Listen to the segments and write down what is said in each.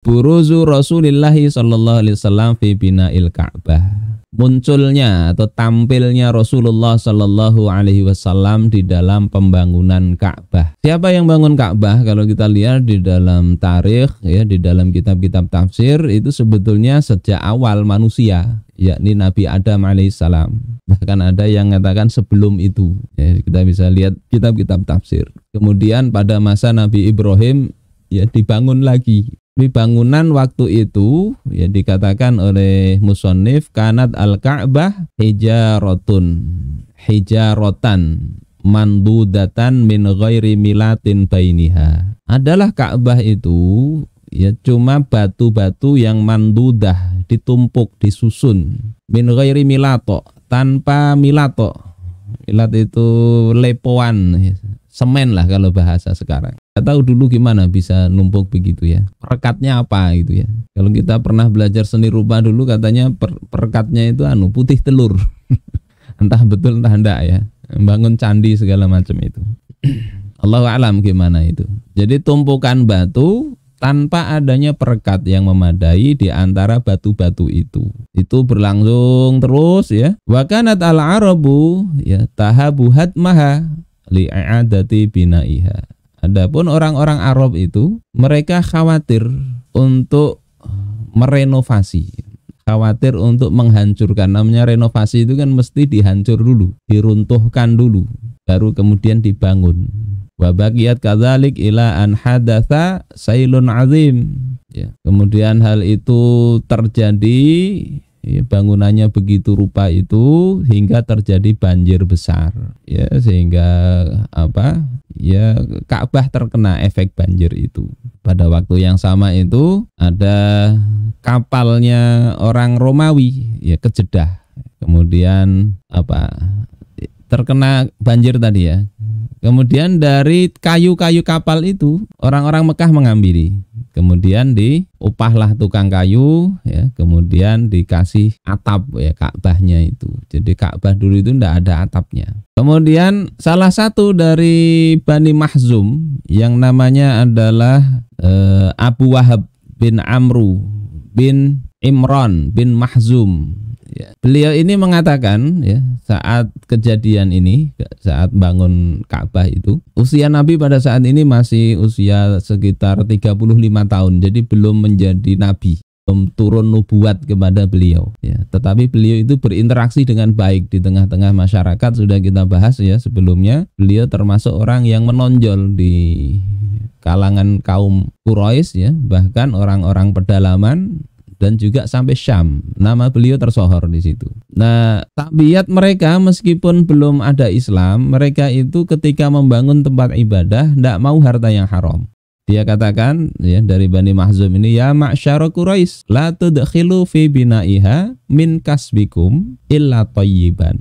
Buruzu Rasulillah sallallahu alaihi wasallam fi bina'il Ka'bah. Munculnya atau tampilnya Rasulullah sallallahu alaihi wasallam di dalam pembangunan Ka'bah. Siapa yang bangun Ka'bah? Kalau kita lihat di dalam tarikh ya, di dalam kitab-kitab tafsir itu sebetulnya sejak awal manusia, yakni Nabi Adam alaihissalam. Bahkan ada yang mengatakan sebelum itu. Ya, kita bisa lihat kitab-kitab tafsir. Kemudian pada masa Nabi Ibrahim ya dibangun lagi. Di bangunan waktu itu ya dikatakan oleh musannif kanat al-Ka'bah hijarotan mandudatan min ghairi milatin bainiha. Adalah Ka'bah itu ya cuma batu-batu yang mandudah, ditumpuk, disusun, min ghairi milato, tanpa milato. Milat itu lepoan, semen lah kalau bahasa sekarang. Gak tahu dulu gimana bisa numpuk begitu ya. Perekatnya apa gitu ya. Kalau kita pernah belajar seni rupa dulu katanya perekatnya itu putih telur. Entah betul entah enggak ya. Bangun candi segala macam itu. Allahu a'lam gimana itu. Jadi tumpukan batu tanpa adanya perekat yang memadai di antara batu-batu itu. Itu berlangsung terus ya. Wa kanat al-arabu ya tahabuhat maha li'adati binaiha. Adapun orang-orang Arab itu mereka khawatir untuk merenovasi, khawatir untuk menghancurkan. Namanya renovasi itu kan mesti dihancur dulu, diruntuhkan dulu, baru kemudian dibangun. Wa baqiyat kadzalik ila an hadatsa sailun azim. Ya, kemudian hal itu terjadi ya, bangunannya begitu rupa itu hingga terjadi banjir besar ya, sehingga ya Ka'bah terkena efek banjir itu. Pada waktu yang sama itu ada kapalnya orang Romawi ya ke Jeddah, kemudian terkena banjir tadi ya. Kemudian dari kayu-kayu kapal itu orang-orang Mekah mengambil. Kemudian diupahlah tukang kayu ya, kemudian dikasih atap ya Ka'bahnya itu. Jadi Ka'bah dulu itu enggak ada atapnya. Kemudian salah satu dari Bani Mahzum yang namanya adalah Abu Wahab bin Amru bin Imran bin Mahzum. Ya, beliau ini mengatakan ya saat kejadian ini, saat bangun Ka'bah itu, usia Nabi pada saat ini masih usia sekitar 35 tahun. Jadi belum menjadi Nabi, belum turun nubuat kepada beliau ya. Tetapi beliau itu berinteraksi dengan baik di tengah-tengah masyarakat. Sudah kita bahas ya sebelumnya. Beliau termasuk orang yang menonjol di kalangan kaum Quraisy ya, bahkan orang-orang pedalaman dan juga sampai Syam. Nama beliau tersohor di situ. Nah, tabiat mereka meskipun belum ada Islam, mereka itu ketika membangun tempat ibadah tidak mau harta yang haram. Dia katakan ya dari Bani Mahzum ini, ya ma'syara Quraisy la tudkhilu fi bina'iha min kasbikum illa thayyiban.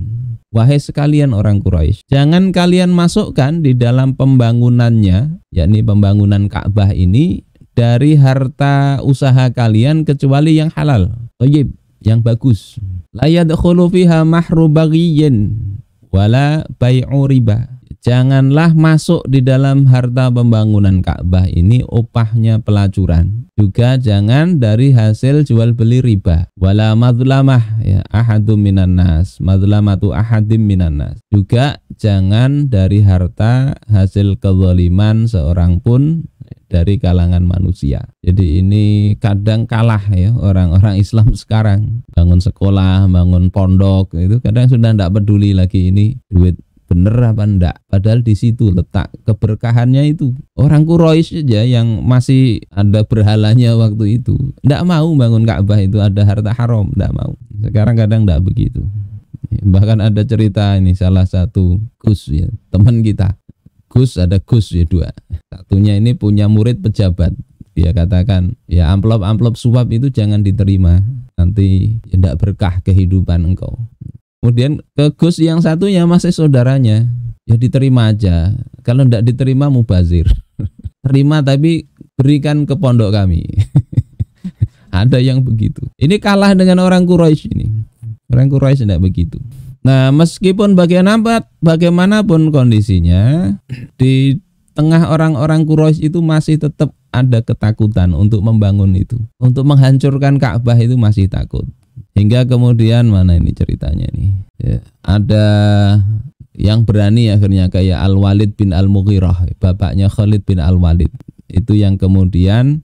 Wahai sekalian orang Quraisy, jangan kalian masukkan di dalam pembangunannya, yakni pembangunan Ka'bah ini, dari harta usaha kalian kecuali yang halal, thayyib, yang bagus. La yadkhulu fiha mahru baghiyyin wala bai'u riba. Janganlah masuk di dalam harta pembangunan Ka'bah ini upahnya pelacuran. Juga jangan dari hasil jual beli riba. Wala madlamah ya ahadum minan nas, madlamatu ahadim minan nas. Juga jangan dari harta hasil kezaliman seorang pun dari kalangan manusia. Jadi ini kadang kalah ya orang-orang Islam sekarang. Bangun sekolah, bangun pondok itu kadang sudah tidak peduli lagi ini duit bener apa enggak. Padahal di situ letak keberkahannya itu. Orang Quraisy aja yang masih ada berhalanya waktu itu enggak mau bangun Ka'bah itu ada harta haram, enggak mau. Sekarang kadang enggak begitu. Bahkan ada cerita ini salah satu Gus ya, teman kita. Gus, ada Gus ya dua. Satunya ini punya murid pejabat. Dia katakan, ya amplop-amplop suap itu jangan diterima. Nanti ya enggak berkah kehidupan engkau. Kemudian ke Gus yang satunya masih saudaranya, ya diterima aja. Kalau tidak diterima mubazir. Terima tapi berikan ke pondok kami. Ada yang begitu. Ini kalah dengan orang Quraisy ini. Orang Quraisy tidak begitu. Nah, meskipun bagaimanapun kondisinya, di tengah orang-orang Quraisy itu masih tetap ada ketakutan untuk membangun itu. Untuk menghancurkan Ka'bah itu masih takut. Hingga kemudian mana ini ceritanya nih? Ya, ada yang berani akhirnya kayak Al-Walid bin Al-Mughirah, bapaknya Khalid bin Al-Walid. Itu yang kemudian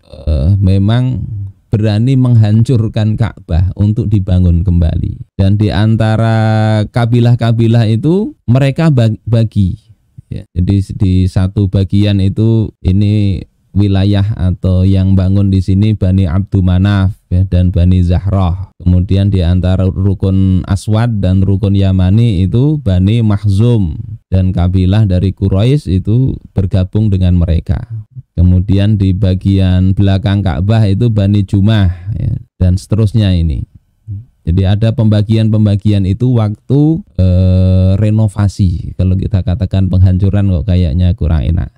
memang berani menghancurkan Ka'bah untuk dibangun kembali. Dan di antara kabilah-kabilah itu mereka bagi. Ya, jadi di satu bagian itu ini wilayah atau yang bangun di sini Bani Abdu Manaf ya, dan Bani Zahrah. Kemudian di antara rukun Aswad dan rukun Yamani itu Bani Makhzum, dan kabilah dari Quraisy itu bergabung dengan mereka. Kemudian di bagian belakang Ka'bah itu Bani Jumah ya, dan seterusnya ini. Jadi ada pembagian-pembagian itu waktu renovasi. Kalau kita katakan penghancuran kok kayaknya kurang enak.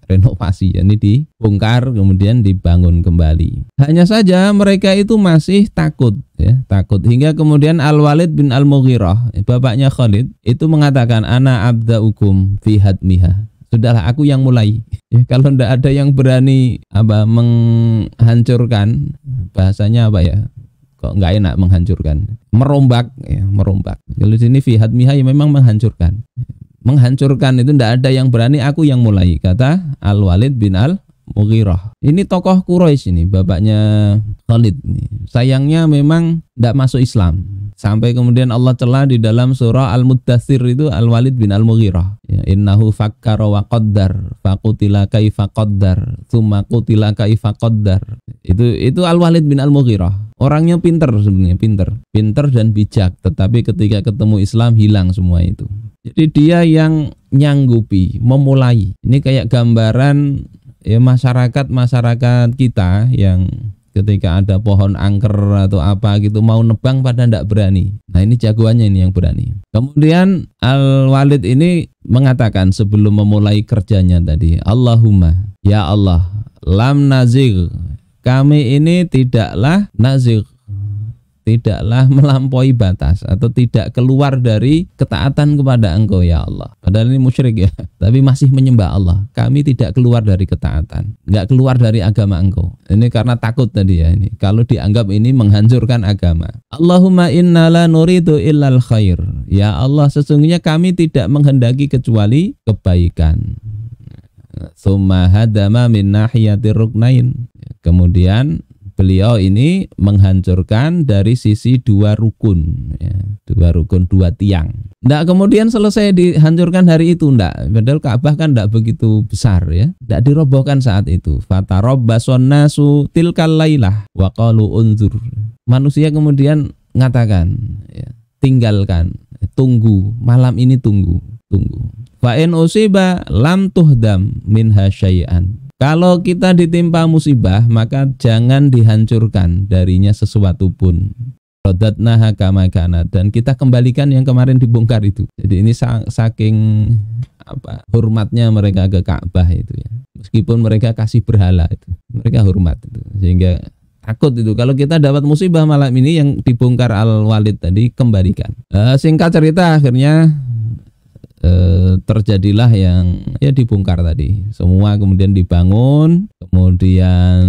Renovasi, ini dibongkar kemudian dibangun kembali. Hanya saja mereka itu masih takut ya, takut hingga kemudian Al-Walid bin Al-Mughirah, bapaknya Khalid, itu mengatakan ana abda'ukum fi hadmiha. Sudahlah aku yang mulai. Ya, kalau tidak ada yang berani menghancurkan, bahasanya apa ya? Kok nggak enak menghancurkan. Merombak ya, merombak. Kalau sini fi hadmiha ya memang menghancurkan. Menghancurkan itu tidak ada yang berani, aku yang mulai, kata Al-Walid bin Al-Mughirah. Ini tokoh Quraisy ini, bapaknya Khalid ini. Sayangnya memang tidak masuk Islam. Sampai kemudian Allah cela di dalam surah Al-Muddatsir itu Al-Walid bin Al-Mughirah. Ya, innahu fakkara wa qaddar, faqutila kaifa qaddar, tsumma qutila kaifa qaddar. Itu Al-Walid bin Al-Mughirah. Orangnya pinter sebenarnya, pinter dan bijak, tetapi ketika ketemu Islam hilang semua itu. Jadi dia yang nyanggupi, memulai. Ini kayak gambaran ya masyarakat kita yang ketika ada pohon angker atau apa gitu mau nebang pada tidak berani. Nah ini jagoannya ini yang berani. Kemudian Al-Walid ini mengatakan sebelum memulai kerjanya tadi, Allahumma, ya Allah, lam nazigh, kami ini tidaklah nazigh, tidaklah melampaui batas atau tidak keluar dari ketaatan kepada Engkau ya Allah. Padahal ini musyrik ya, tapi masih menyembah Allah. Kami tidak keluar dari ketaatan, nggak keluar dari agama Engkau. Ini karena takut tadi ya ini. Kalau dianggap ini menghancurkan agama. Allahumma inna la nuridu illal khair. Ya Allah, sesungguhnya kami tidak menghendaki kecuali kebaikan. Tsumma hadama min nahiyatir ruknain. Kemudian beliau ini menghancurkan dari sisi dua rukun, ya, dua tiang. Tidak kemudian selesai dihancurkan hari itu, tidak. Padahal Ka'bah kan tidak begitu besar, ya. Tidak dirobohkan saat itu. Fatarabbasun nasu tilkal lailah wa qalu unzur. Manusia kemudian mengatakan, ya, tinggalkan, tunggu, malam ini tunggu. Fa in usiba lam tuhdam minha syai'an. Kalau kita ditimpa musibah, maka jangan dihancurkan darinya sesuatu pun. Rodatnaha kama kanat, dan kita kembalikan yang kemarin dibongkar itu. Jadi ini saking hormatnya mereka ke Ka'bah itu ya. Meskipun mereka kasih berhala itu, mereka hormat itu. Sehingga takut itu. Kalau kita dapat musibah malam ini yang dibongkar Al-Walid tadi, kembalikan. Singkat cerita akhirnya terjadilah yang ya dibongkar tadi. Semua kemudian dibangun, kemudian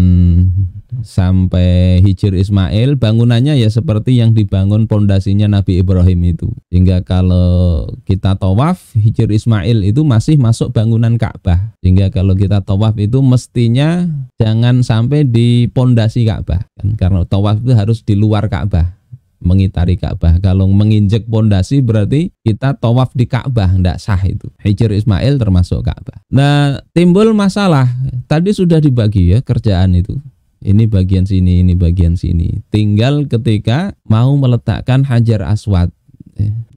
sampai Hijr Ismail, bangunannya ya seperti yang dibangun pondasinya Nabi Ibrahim itu. Hingga kalau kita tawaf, Hijr Ismail itu masih masuk bangunan Ka'bah. Hingga kalau kita tawaf itu mestinya jangan sampai di pondasi Ka'bah. Karena tawaf itu harus di luar Ka'bah, mengitari Ka'bah. Kalau menginjek pondasi berarti kita tawaf di Ka'bah, tidak sah itu. Hijr Ismail termasuk Ka'bah. Nah, timbul masalah. Tadi sudah dibagi ya kerjaan itu. Ini bagian sini, ini bagian sini. Tinggal ketika mau meletakkan Hajar Aswad,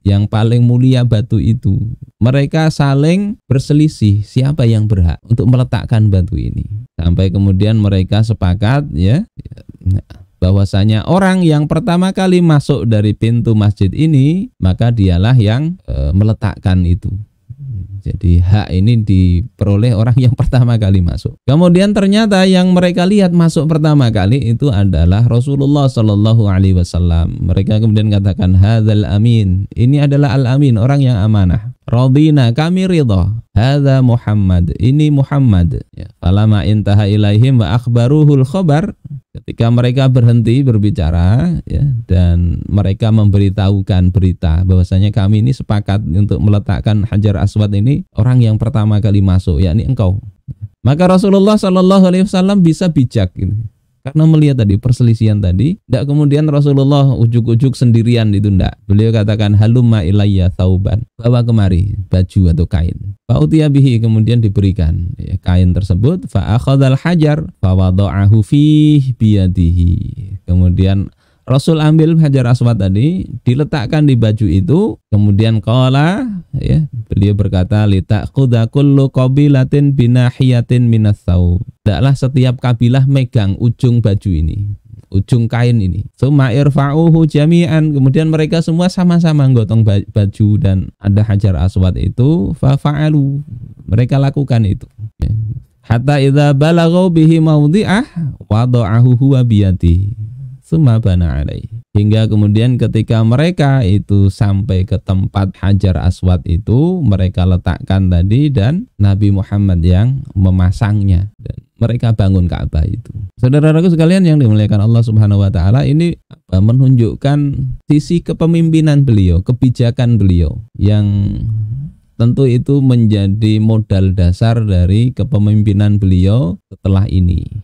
yang paling mulia batu itu, mereka saling berselisih siapa yang berhak untuk meletakkan batu ini. Sampai kemudian mereka sepakat ya, bahwasanya orang yang pertama kali masuk dari pintu masjid ini, maka dialah yang meletakkan itu. Jadi hak ini diperoleh orang yang pertama kali masuk. Kemudian ternyata yang mereka lihat masuk pertama kali itu adalah Rasulullah Shallallahu Alaihi Wasallam. Mereka kemudian katakan hadzal amin. Ini adalah al amin, orang yang amanah. radina, kami ridha, hadza Muhammad, ini Muhammad. Ya, falama intaha ilaihim wa akhbaruhul khabar, ketika mereka berhenti berbicara, ya, dan mereka memberitahukan berita bahwasanya kami ini sepakat untuk meletakkan Hajar Aswad ini orang yang pertama kali masuk, yakni engkau. Maka Rasulullah Shallallahu Alaihi Wasallam bisa bijak ini. Karena melihat tadi perselisihan tadi, tidak kemudian Rasulullah ujuk-ujuk sendirian itu tidak. Beliau katakan halumma ilayya thauban, bawa kemari baju atau kain. Fa'utiya bihi, kemudian diberikan ya, kain tersebut. Fa'akhadhal hajar fawada'ahu fih biyadihi. Kemudian Rasul ambil Hajar Aswad tadi, diletakkan di baju itu, kemudian qala, ya, beliau berkata, lita'khudha kullu qabilatin binahiyatin minas thawb. Tidaklah setiap kabilah megang ujung baju ini, ujung kain ini. Summa irfa'uhu jami'an, kemudian mereka semua sama-sama gotong baju dan ada Hajar Aswad itu, fa'alu, mereka lakukan itu. Ya. Hatta idza balaghaw bihi mawdi'ah wada'ahu huwa biyadihi. Summa bana alaih. Hingga kemudian ketika mereka itu sampai ke tempat Hajar Aswad itu, mereka letakkan tadi dan Nabi Muhammad yang memasangnya dan mereka bangun Ka'bah itu. Saudara-saudaraku sekalian yang dimuliakan Allah Subhanahu wa taala, ini menunjukkan sisi kepemimpinan beliau, kebijakan beliau yang tentu itu menjadi modal dasar dari kepemimpinan beliau setelah ini.